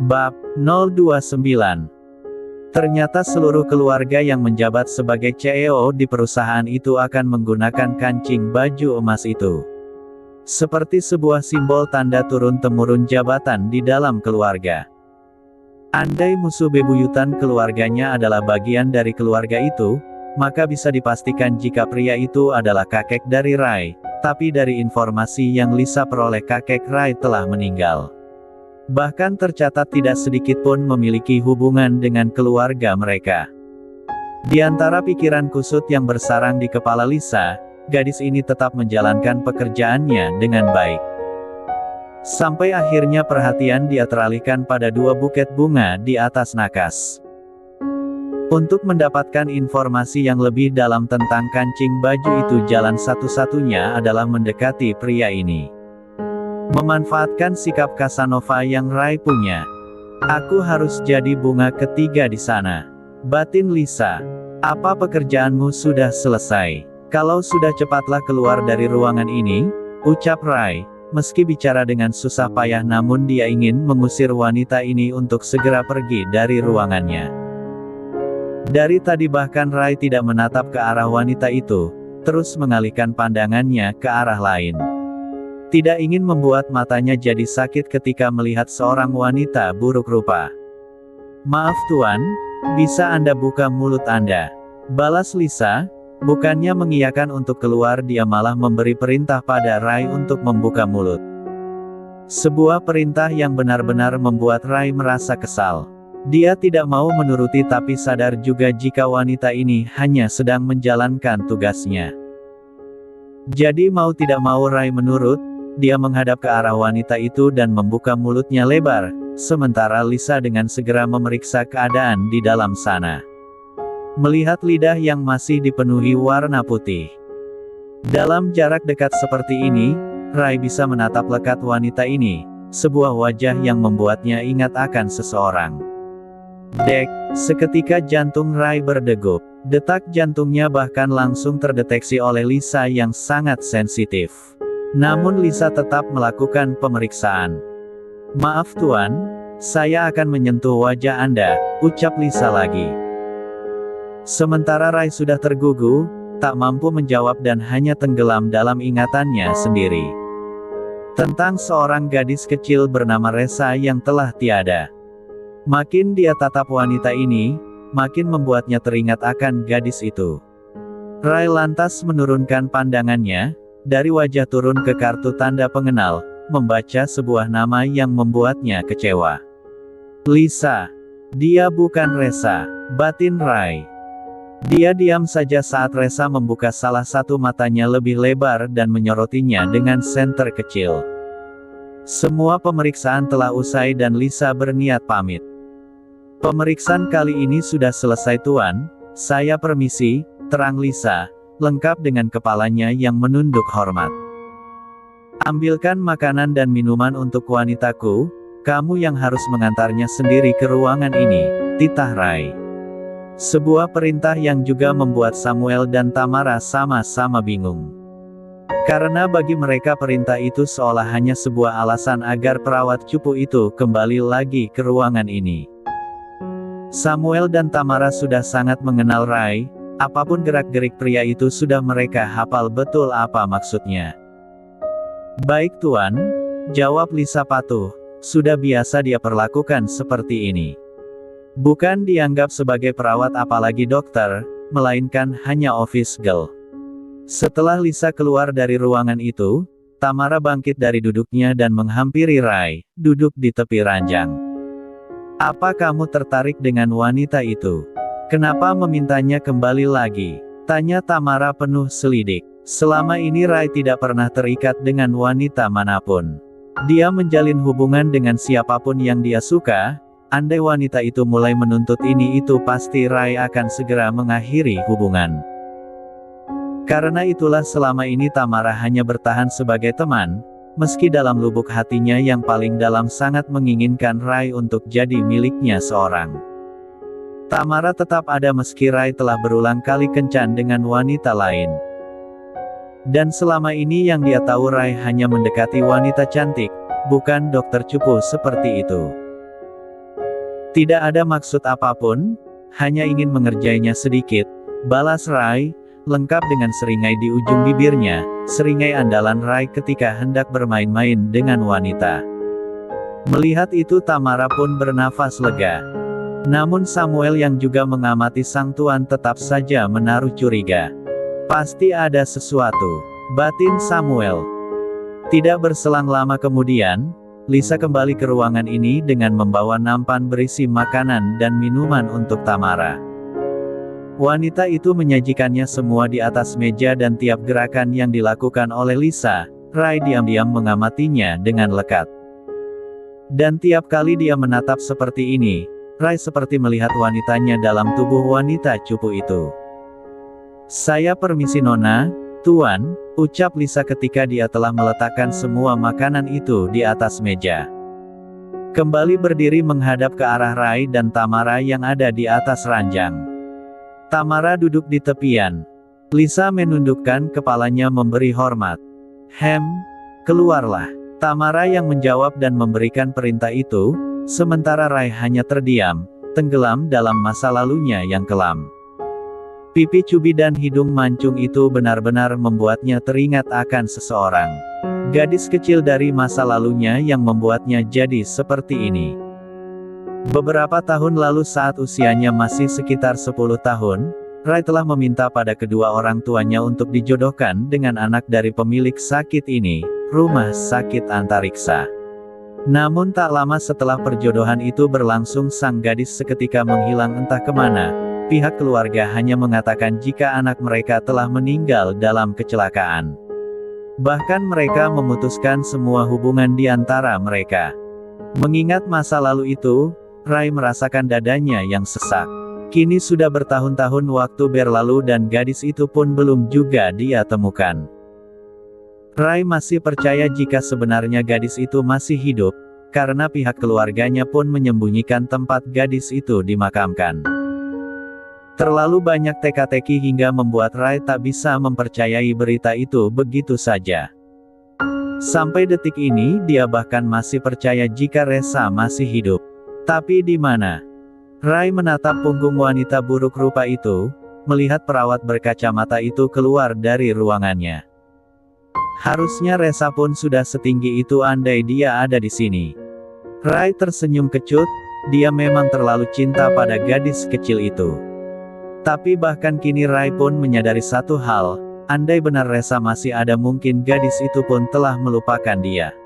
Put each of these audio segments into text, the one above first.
Bab 029. Ternyata seluruh keluarga yang menjabat sebagai CEO di perusahaan itu akan menggunakan kancing baju emas itu. Seperti sebuah simbol tanda turun-temurun jabatan di dalam keluarga. Andai musuh bebuyutan keluarganya adalah bagian dari keluarga itu, maka bisa dipastikan jika pria itu adalah kakek dari Rai, tapi dari informasi yang Lisa peroleh kakek Rai telah meninggal. Bahkan tercatat tidak sedikit pun memiliki hubungan dengan keluarga mereka. Di antara pikiran kusut yang bersarang di kepala Lisa, gadis ini tetap menjalankan pekerjaannya dengan baik. Sampai akhirnya perhatian dia teralihkan pada dua buket bunga di atas nakas. Untuk mendapatkan informasi yang lebih dalam tentang kancing baju itu, jalan satu-satunya adalah mendekati pria ini. Memanfaatkan sikap Casanova yang Rai punya. Aku harus jadi bunga ketiga di sana. Batin Lisa. Apa pekerjaanmu sudah selesai? Kalau sudah, cepatlah keluar dari ruangan ini, ucap Rai. Meski bicara dengan susah payah, namun dia ingin mengusir wanita ini untuk segera pergi dari ruangannya. Dari tadi bahkan Rai tidak menatap ke arah wanita itu, terus mengalihkan pandangannya ke arah lain. Tidak ingin membuat matanya jadi sakit ketika melihat seorang wanita buruk rupa. Maaf Tuan, bisa Anda buka mulut Anda? Balas Lisa. Bukannya mengiyakan untuk keluar, dia malah memberi perintah pada Rai untuk membuka mulut. Sebuah perintah yang benar-benar membuat Rai merasa kesal. Dia tidak mau menuruti, tapi sadar juga jika wanita ini hanya sedang menjalankan tugasnya. Jadi mau tidak mau Rai menurut. Dia menghadap ke arah wanita itu dan membuka mulutnya lebar, sementara Lisa dengan segera memeriksa keadaan di dalam sana. Melihat lidah yang masih dipenuhi warna putih. Dalam jarak dekat seperti ini, Rai bisa menatap lekat wanita ini, sebuah wajah yang membuatnya ingat akan seseorang. Dek, seketika jantung Rai berdegup. Detak jantungnya bahkan langsung terdeteksi oleh Lisa yang sangat sensitif. Namun Lisa tetap melakukan pemeriksaan. Maaf Tuan, saya akan menyentuh wajah Anda, ucap Lisa lagi. Sementara Rai sudah tergugu, tak mampu menjawab dan hanya tenggelam dalam ingatannya sendiri. Tentang seorang gadis kecil bernama Resa yang telah tiada. Makin dia tatap wanita ini, makin membuatnya teringat akan gadis itu. Rai lantas menurunkan pandangannya, dari wajah turun ke kartu tanda pengenal, membaca sebuah nama yang membuatnya kecewa. Lisa. Dia bukan Resa, batin Rai. Dia diam saja saat Resa membuka salah satu matanya lebih lebar dan menyorotinya dengan senter kecil. Semua pemeriksaan telah usai dan Lisa berniat pamit. Pemeriksaan kali ini sudah selesai Tuan, saya permisi, terang Lisa, lengkap dengan kepalanya yang menunduk hormat. Ambilkan makanan dan minuman untuk wanitaku, kamu yang harus mengantarnya sendiri ke ruangan ini, titah Rai. Sebuah perintah yang juga membuat Samuel dan Tamara sama-sama bingung. Karena bagi mereka perintah itu seolah hanya sebuah alasan agar perawat cupu itu kembali lagi ke ruangan ini. Samuel dan Tamara sudah sangat mengenal Rai. Apapun gerak-gerik pria itu sudah mereka hafal betul apa maksudnya. Baik Tuan, jawab Lisa patuh, sudah biasa dia perlakukan seperti ini. Bukan dianggap sebagai perawat apalagi dokter, melainkan hanya office girl. Setelah Lisa keluar dari ruangan itu, Tamara bangkit dari duduknya dan menghampiri Rai, duduk di tepi ranjang. Apa kamu tertarik dengan wanita itu? Kenapa memintanya kembali lagi? Tanya Tamara penuh selidik. Selama ini Rai tidak pernah terikat dengan wanita manapun. Dia menjalin hubungan dengan siapapun yang dia suka. Andai wanita itu mulai menuntut ini itu, pasti Rai akan segera mengakhiri hubungan. Karena itulah selama ini Tamara hanya bertahan sebagai teman, meski dalam lubuk hatinya yang paling dalam sangat menginginkan Rai untuk jadi miliknya seorang. Tamara tetap ada meski Rai telah berulang kali kencan dengan wanita lain. Dan selama ini yang dia tahu Rai hanya mendekati wanita cantik, bukan dokter cupu seperti itu. Tidak ada maksud apapun, hanya ingin mengerjainya sedikit, balas Rai, lengkap dengan seringai di ujung bibirnya, seringai andalan Rai ketika hendak bermain-main dengan wanita. Melihat itu Tamara pun bernafas lega. Namun Samuel yang juga mengamati sang tuan tetap saja menaruh curiga. Pasti ada sesuatu, batin Samuel. Tidak berselang lama kemudian, Lisa kembali ke ruangan ini dengan membawa nampan berisi makanan dan minuman untuk Tamara. Wanita itu menyajikannya semua di atas meja dan tiap gerakan yang dilakukan oleh Lisa, Rai diam-diam mengamatinya dengan lekat. Dan tiap kali dia menatap seperti ini, Rai seperti melihat wanitanya dalam tubuh wanita cupu itu. "Saya permisi Nona, Tuan," ucap Lisa ketika dia telah meletakkan semua makanan itu di atas meja. Kembali berdiri menghadap ke arah Rai dan Tamara yang ada di atas ranjang. Tamara duduk di tepian. Lisa menundukkan kepalanya memberi hormat. Keluarlah." Tamara yang menjawab dan memberikan perintah itu, sementara Rai hanya terdiam, tenggelam dalam masa lalunya yang kelam. Pipi cubi dan hidung mancung itu benar-benar membuatnya teringat akan seseorang. Gadis kecil dari masa lalunya yang membuatnya jadi seperti ini. Beberapa tahun lalu saat usianya masih sekitar 10 tahun, Rai telah meminta pada kedua orang tuanya untuk dijodohkan dengan anak dari pemilik sakit ini, Rumah Sakit Antariksa. Namun tak lama setelah perjodohan itu berlangsung sang gadis seketika menghilang entah kemana. Pihak keluarga hanya mengatakan jika anak mereka telah meninggal dalam kecelakaan. Bahkan mereka memutuskan semua hubungan di antara mereka. Mengingat masa lalu itu, Rai merasakan dadanya yang sesak. Kini sudah bertahun-tahun waktu berlalu dan gadis itu pun belum juga dia temukan. Rai masih percaya jika sebenarnya gadis itu masih hidup, karena pihak keluarganya pun menyembunyikan tempat gadis itu dimakamkan. Terlalu banyak teka-teki hingga membuat Rai tak bisa mempercayai berita itu begitu saja. Sampai detik ini dia bahkan masih percaya jika Resa masih hidup. Tapi di mana? Rai menatap punggung wanita buruk rupa itu, melihat perawat berkacamata itu keluar dari ruangannya. Harusnya Resa pun sudah setinggi itu andai dia ada di sini. Rai tersenyum kecut, dia memang terlalu cinta pada gadis kecil itu. Tapi bahkan kini Rai pun menyadari satu hal, andai benar Resa masih ada mungkin gadis itu pun telah melupakan dia.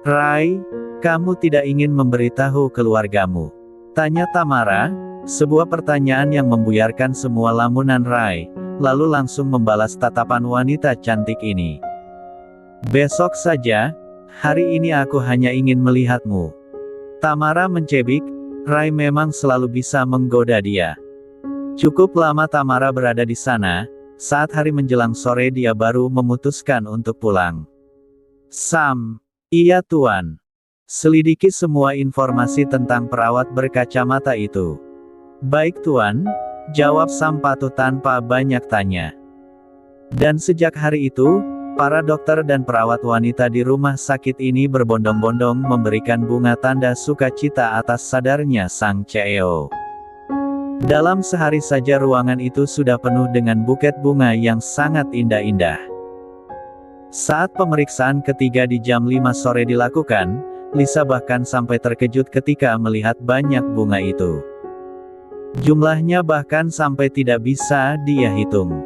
"Rai, kamu tidak ingin memberitahu keluargamu?" tanya Tamara, sebuah pertanyaan yang membuyarkan semua lamunan Rai, lalu langsung membalas tatapan wanita cantik ini. "Besok saja, hari ini aku hanya ingin melihatmu." Tamara mencebik, Rai memang selalu bisa menggoda dia. Cukup lama Tamara berada di sana, saat hari menjelang sore dia baru memutuskan untuk pulang. "Iya Tuan. Selidiki semua informasi tentang perawat berkacamata itu." "Baik Tuan," jawab Sam patuh tanpa banyak tanya. Dan sejak hari itu, para dokter dan perawat wanita di rumah sakit ini berbondong-bondong memberikan bunga tanda sukacita atas sadarnya sang CEO. Dalam sehari saja ruangan itu sudah penuh dengan buket bunga yang sangat indah-indah. Saat pemeriksaan ketiga di jam 5 sore dilakukan, Lisa bahkan sampai terkejut ketika melihat banyak bunga itu. Jumlahnya bahkan sampai tidak bisa dia hitung.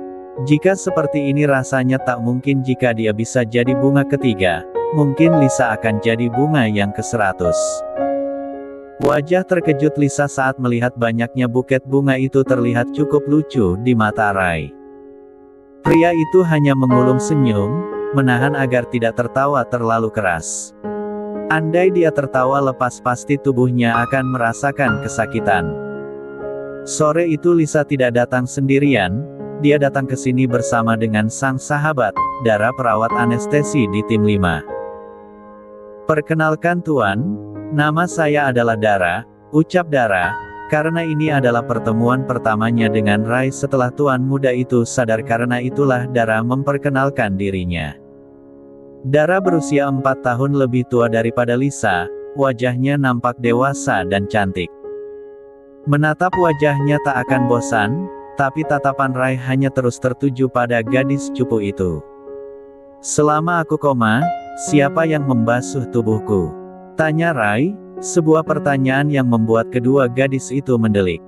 Jika seperti ini rasanya tak mungkin jika dia bisa jadi bunga ketiga, mungkin Lisa akan jadi bunga yang ke-100. Wajah terkejut Lisa saat melihat banyaknya buket bunga itu terlihat cukup lucu di mata Rai. Pria itu hanya mengulum senyum, menahan agar tidak tertawa terlalu keras. Andai dia tertawa lepas pasti tubuhnya akan merasakan kesakitan. Sore itu Lisa tidak datang sendirian, dia datang ke sini bersama dengan sang sahabat, Dara perawat anestesi di tim 5. "Perkenalkan Tuan, nama saya adalah Dara," ucap Dara, karena ini adalah pertemuan pertamanya dengan Rai setelah tuan muda itu sadar karena itulah Dara memperkenalkan dirinya. Dara berusia 4 tahun lebih tua daripada Lisa, wajahnya nampak dewasa dan cantik. Menatap wajahnya tak akan bosan, tapi tatapan Rai hanya terus tertuju pada gadis cupu itu. Selama aku koma, siapa yang membasuh tubuhku? Tanya Rai, sebuah pertanyaan yang membuat kedua gadis itu mendelik.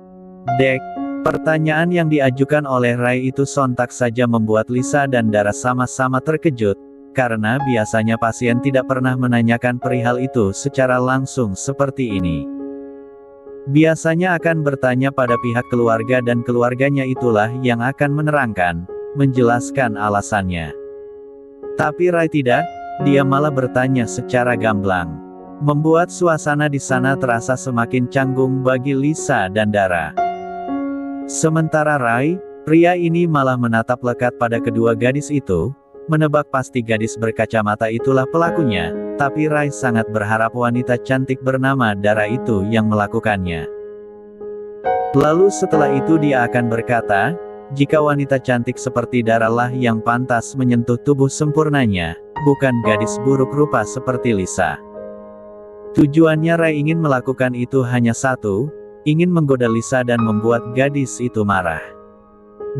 Dek, pertanyaan yang diajukan oleh Rai itu sontak saja membuat Lisa dan Dara sama-sama terkejut, karena biasanya pasien tidak pernah menanyakan perihal itu secara langsung seperti ini. Biasanya akan bertanya pada pihak keluarga dan keluarganya itulah yang akan menerangkan, menjelaskan alasannya. Tapi Rai tidak, dia malah bertanya secara gamblang. Membuat suasana di sana terasa semakin canggung bagi Lisa dan Dara. Sementara Rai, pria ini malah menatap lekat pada kedua gadis itu, menebak pasti gadis berkacamata itulah pelakunya, tapi Rai sangat berharap wanita cantik bernama Dara itu yang melakukannya. Lalu setelah itu dia akan berkata, jika wanita cantik seperti Dara lah yang pantas menyentuh tubuh sempurnanya, bukan gadis buruk rupa seperti Lisa. Tujuannya Rai ingin melakukan itu hanya satu, ingin menggoda Lisa dan membuat gadis itu marah.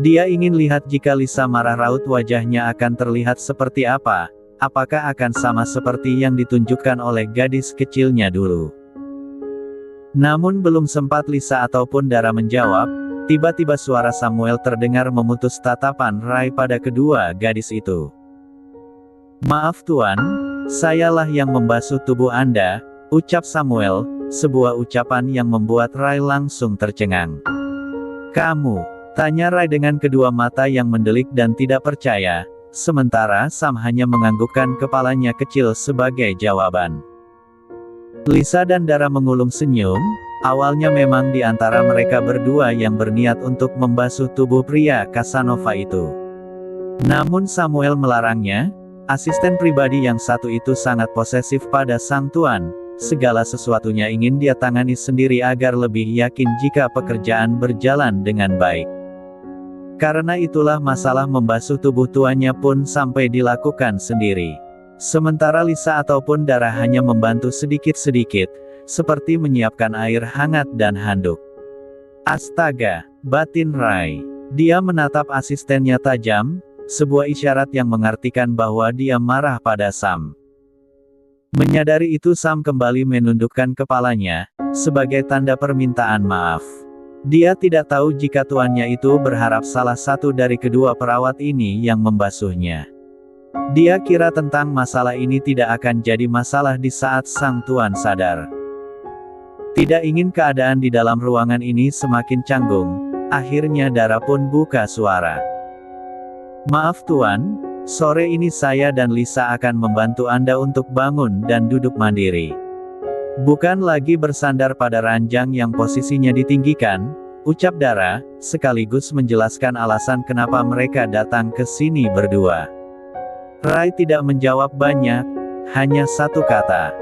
Dia ingin lihat jika Lisa marah raut wajahnya akan terlihat seperti apa, apakah akan sama seperti yang ditunjukkan oleh gadis kecilnya dulu. Namun belum sempat Lisa ataupun Dara menjawab, tiba-tiba suara Samuel terdengar memutus tatapan Rai pada kedua gadis itu. Maaf Tuan, sayalah yang membasuh tubuh Anda, ucap Samuel, sebuah ucapan yang membuat Rai langsung tercengang. Kamu? Tanya Rai dengan kedua mata yang mendelik dan tidak percaya, sementara Sam hanya menganggukkan kepalanya kecil sebagai jawaban. Lisa dan Dara mengulum senyum, awalnya memang di antara mereka berdua yang berniat untuk membasuh tubuh pria Casanova itu. Namun Samuel melarangnya, asisten pribadi yang satu itu sangat posesif pada sang tuan, segala sesuatunya ingin dia tangani sendiri agar lebih yakin jika pekerjaan berjalan dengan baik. Karena itulah masalah membasuh tubuh tuannya pun sampai dilakukan sendiri. Sementara Lisa ataupun Dara hanya membantu sedikit-sedikit, seperti menyiapkan air hangat dan handuk. Astaga, batin Rai. Dia menatap asistennya tajam, sebuah isyarat yang mengartikan bahwa dia marah pada Sam. Menyadari itu Sam kembali menundukkan kepalanya, sebagai tanda permintaan maaf. Dia tidak tahu jika tuannya itu berharap salah satu dari kedua perawat ini yang membasuhnya. Dia kira tentang masalah ini tidak akan jadi masalah di saat sang tuan sadar. Tidak ingin keadaan di dalam ruangan ini semakin canggung, akhirnya Dara pun buka suara. Maaf Tuan, sore ini saya dan Lisa akan membantu Anda untuk bangun dan duduk mandiri. Bukan lagi bersandar pada ranjang yang posisinya ditinggikan, ucap Dara, sekaligus menjelaskan alasan kenapa mereka datang ke sini berdua. Rai tidak menjawab banyak, hanya satu kata.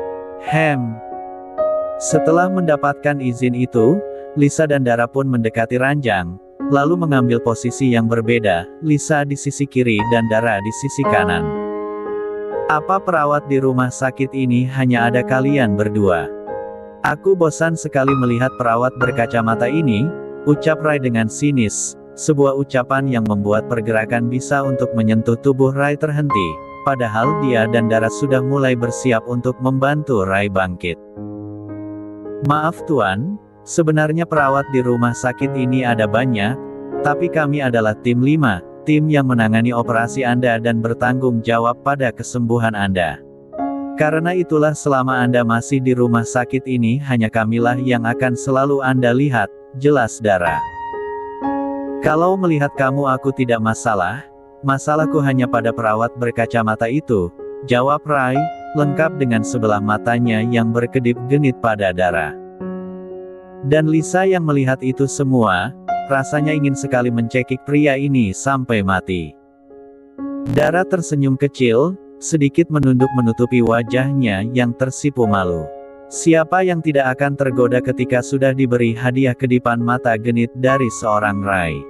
Setelah mendapatkan izin itu, Lisa dan Dara pun mendekati ranjang, lalu mengambil posisi yang berbeda, Lisa di sisi kiri dan Dara di sisi kanan. Apa perawat di rumah sakit ini hanya ada kalian berdua? Aku bosan sekali melihat perawat berkacamata ini, ucap Rai dengan sinis, sebuah ucapan yang membuat pergerakan bisa untuk menyentuh tubuh Rai terhenti, padahal dia dan Dara sudah mulai bersiap untuk membantu Rai bangkit. Maaf Tuan, sebenarnya perawat di rumah sakit ini ada banyak, tapi kami adalah tim 5, tim yang menangani operasi Anda dan bertanggung jawab pada kesembuhan Anda. Karena itulah selama Anda masih di rumah sakit ini hanya kamilah yang akan selalu Anda lihat, jelas Dara. Kalau melihat kamu aku tidak masalah, masalahku hanya pada perawat berkacamata itu, jawab Rai, lengkap dengan sebelah matanya yang berkedip-genit pada Dara. Dan Lisa yang melihat itu semua, rasanya ingin sekali mencekik pria ini sampai mati. Dara tersenyum kecil, sedikit menunduk menutupi wajahnya yang tersipu malu. Siapa yang tidak akan tergoda ketika sudah diberi hadiah kedipan mata genit dari seorang Rai?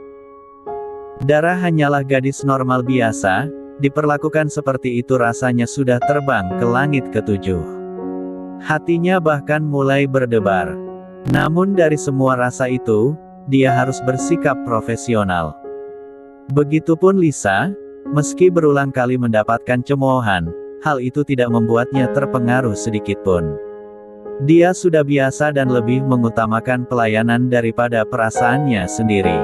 Dara hanyalah gadis normal biasa, diperlakukan seperti itu rasanya sudah terbang ke langit ketujuh. Hatinya bahkan mulai berdebar. Namun dari semua rasa itu, dia harus bersikap profesional. Begitupun Lisa, meski berulang kali mendapatkan cemoohan, hal itu tidak membuatnya terpengaruh sedikitpun. Dia sudah biasa dan lebih mengutamakan pelayanan daripada perasaannya sendiri.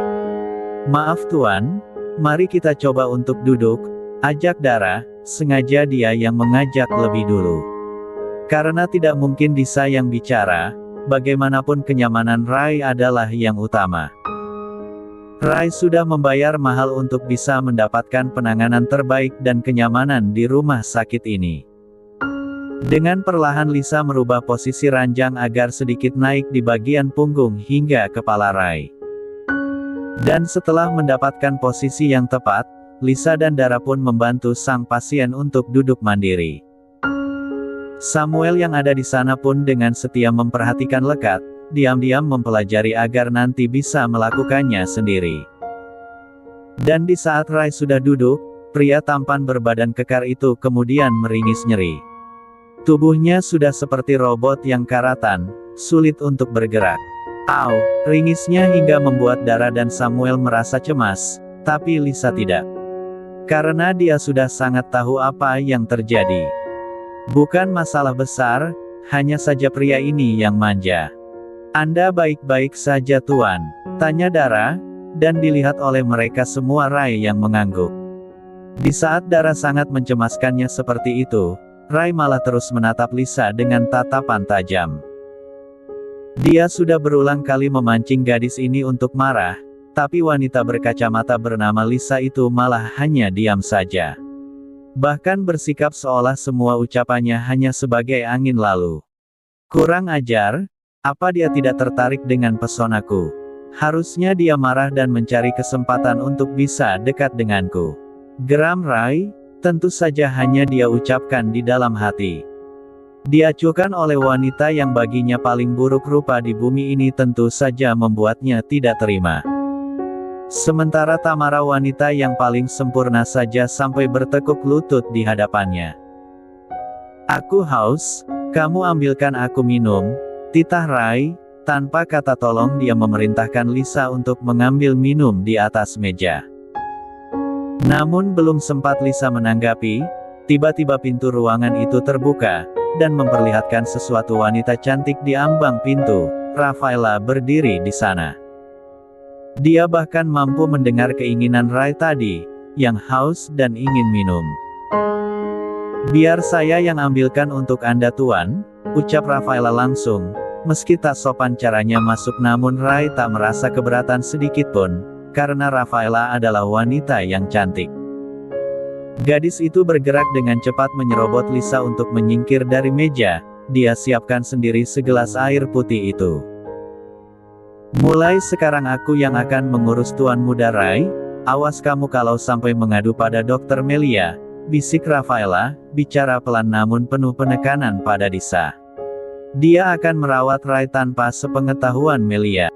"Maaf Tuan, mari kita coba untuk duduk," ajak Dara. Sengaja dia yang mengajak lebih dulu. Karena tidak mungkin Lisa yang bicara, bagaimanapun kenyamanan Rai adalah yang utama. Rai sudah membayar mahal untuk bisa mendapatkan penanganan terbaik dan kenyamanan di rumah sakit ini. Dengan perlahan Lisa merubah posisi ranjang agar sedikit naik di bagian punggung hingga kepala Rai. Dan setelah mendapatkan posisi yang tepat, Lisa dan Dara pun membantu sang pasien untuk duduk mandiri. Samuel yang ada di sana pun dengan setia memperhatikan lekat, diam-diam mempelajari agar nanti bisa melakukannya sendiri. Dan di saat Rai sudah duduk, pria tampan berbadan kekar itu kemudian meringis nyeri. Tubuhnya sudah seperti robot yang karatan, sulit untuk bergerak. Au, ringisnya hingga membuat Dara dan Samuel merasa cemas, tapi Lisa tidak. Karena dia sudah sangat tahu apa yang terjadi. Bukan masalah besar, hanya saja pria ini yang manja. "Anda baik-baik saja Tuan?" tanya Dara, dan dilihat oleh mereka semua Rai yang mengangguk. Di saat Dara sangat mencemaskannya seperti itu, Rai malah terus menatap Lisa dengan tatapan tajam. Dia sudah berulang kali memancing gadis ini untuk marah, tapi wanita berkacamata bernama Lisa itu malah hanya diam saja. Bahkan bersikap seolah semua ucapannya hanya sebagai angin lalu. "Kurang ajar, apa dia tidak tertarik dengan pesonaku? Harusnya dia marah dan mencari kesempatan untuk bisa dekat denganku," geram Rai. Tentu saja hanya dia ucapkan di dalam hati. Diacuhkan oleh wanita yang baginya paling buruk rupa di bumi ini tentu saja membuatnya tidak terima. Sementara Tamara wanita yang paling sempurna saja sampai bertekuk lutut di hadapannya. "Aku haus, kamu ambilkan aku minum," titah Rai. Tanpa kata tolong dia memerintahkan Lisa untuk mengambil minum di atas meja. Namun belum sempat Lisa menanggapi, tiba-tiba pintu ruangan itu terbuka, dan memperlihatkan sesuatu wanita cantik di ambang pintu. Rafaela berdiri di sana. Dia bahkan mampu mendengar keinginan Rai tadi, yang haus dan ingin minum. "Biar saya yang ambilkan untuk Anda Tuan," ucap Rafaela langsung. Meski tak sopan caranya masuk namun Rai tak merasa keberatan sedikitpun, karena Rafaela adalah wanita yang cantik. Gadis itu bergerak dengan cepat menyerobot Lisa untuk menyingkir dari meja. Dia siapkan sendiri segelas air putih itu. "Mulai sekarang aku yang akan mengurus Tuan Muda Rai. Awas kamu kalau sampai mengadu pada Dr. Melia," bisik Rafaela, bicara pelan namun penuh penekanan pada Lisa. Dia akan merawat Rai tanpa sepengetahuan Melia.